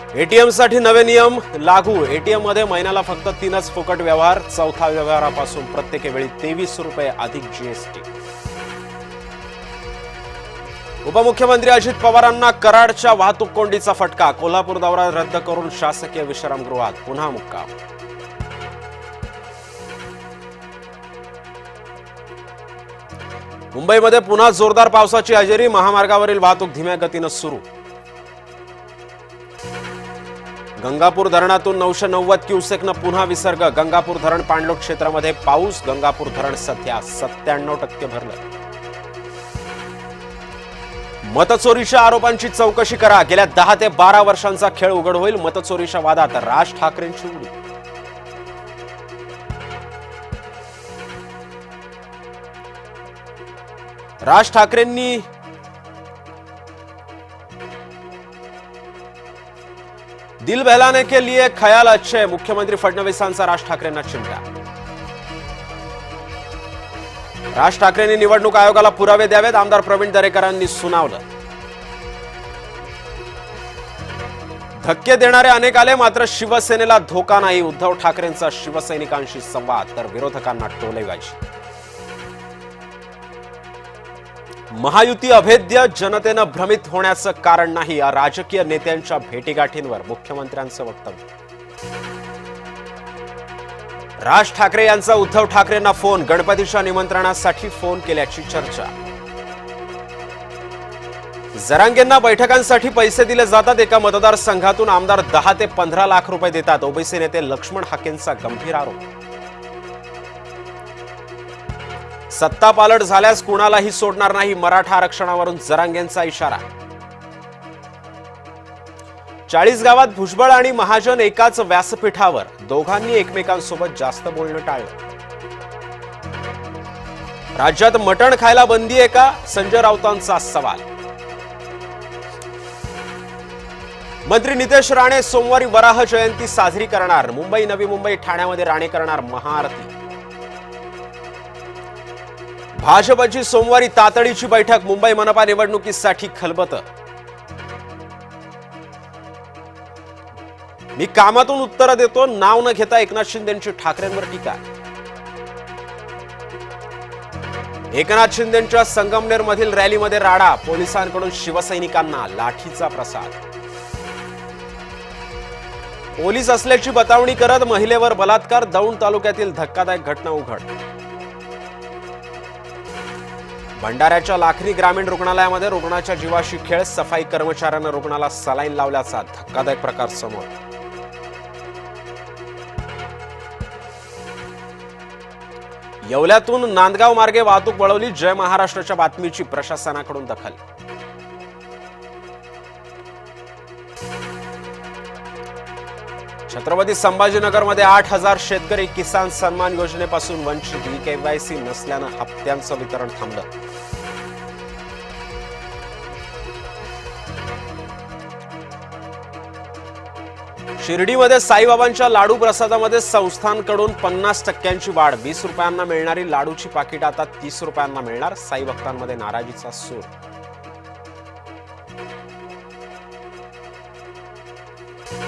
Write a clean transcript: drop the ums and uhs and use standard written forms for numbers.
ATM साठी नवे नियम लागू। एटीएम मध्ये महिन्याला फक्त 3च फुकट व्यवहार। चौथा व्यवहारापासून प्रत्येक वेळी 23 रुपये अधिक जीएसटी। उपमुख्यमंत्री अजित पवारांना कराडच्या वाहतूक कोंडीचा फटका। कोल्हापूर दौरा रद्द करून शासकीय विश्रामगृहात पुन्हा मुक्काम। मुंबईमध्ये पुन्हा जोरदार पावसाची हजेरी। महामार्गावरील वाहतूक धीम्या गतीनं सुरू। गंगापूर धरणातून 990 क्युसेकनं पुन्हा विसर्ग। गंगापूर धरण पाणलोट क्षेत्रामध्ये पाऊस। गंगापूर धरण सध्या 97% भरलं। मतचोरीच्या आरोपांची चौकशी करा। गेल्या 10 ते 12 वर्षांचा खेळ उघड होईल। मतचोरीच्या वादात राज ठाकरेंची उडी। राज ठाकरेंनी दिल बहलाने के लिए ख्याल अच्छे। मुख्यमंत्री फडणवीसांचा राज ठाकरेंना चिमटा। राज ठाकरेंनी निवडणूक आयोगाला पुरावे द्यावेत। आमदार प्रवीण दरेकरांनी सुनावलं। धक्के देणारे अनेक आले, मात्र शिवसेनेला धोका नाही। उद्धव ठाकरेंचा शिवसैनिकांशी संवाद, तर विरोधकांना टोलेबाजी। महायुती अभेद्य, जनतेनं भ्रमित होण्याचं कारण नाही। या राजकीय नेत्यांच्या भेटीगाठींवर मुख्यमंत्र्यांचं वक्तव्य। राज ठाकरे यांचा उद्धव ठाकरेंना फोन। गणपतीच्या निमंत्रणासाठी फोन केल्याची चर्चा। जरांगेंना बैठकांसाठी पैसे दिले जातात। एका मतदारसंघातून आमदार 10 ते 15 लाख रुपये देतात। ओबीसी नेते लक्ष्मण हाकेंचा गंभीर आरोप। सत्ता पालट झाल्यास कुणालाही सोडणार नाही। मराठा आरक्षणावरून जरांगेंचा इशारा। 40 गावात भुजबळ आणि महाजन एकाच व्यासपीठावर। दोघांनी एकमेकांसोबत जास्त बोलणं टाळलं। राज्यात मटण खायला बंदी आहे का? संजय राऊतांचा सवाल। मंत्री नितेश राणे सोमवारी वराह जयंती साजरी करणार। मुंबई, नवी मुंबई, ठाण्यामध्ये राणे करणार महाआरती। भाजपची सोमवारी तातडीची बैठक। मुंबई मनपा निवडणुकीसाठी खलबतं। मी कामातून उत्तर देतो, नाव न घेता एकनाथ शिंदेंची ठाकरेंवर टीका। एकनाथ शिंदेंच्या संगमनेरमधील रॅलीमध्ये राडा। पोलिसांकडून शिवसैनिकांना लाठीचा प्रसाद। पोलीस असल्याची बतावणी करत महिलेवर बलात्कार। दौंड तालुक्यातील धक्कादायक घटना उघड। भंडाऱ्याच्या लाखनी ग्रामीण रुग्णालयामध्ये रुग्णाच्या जीवाशी खेळ। सफाई कर्मचाऱ्यानं रुग्णाला सलाईन लावल्याचा धक्कादायक प्रकार समोर। येवल्यातून नांदगाव मार्गे वाहतूक वळवली। जय महाराष्ट्राच्या बातमीची प्रशासनाकडून दखल। छत्रपती संभाजीनगरमध्ये 8,000 शेतकरी किसान सन्मान योजनेपासून वंचित। केवायसी नसल्यानं हप्त्यांचं वितरण थांबलं। शिर्डीमध्ये साईबाबांच्या लाडू प्रसादामध्ये संस्थांकडून 50% वाढ। 20 रुपयांना मिळणारी लाडूची पाकिट आता 30 रुपयांना मिळणार। साई भक्तांमध्ये नाराजीचा सूर।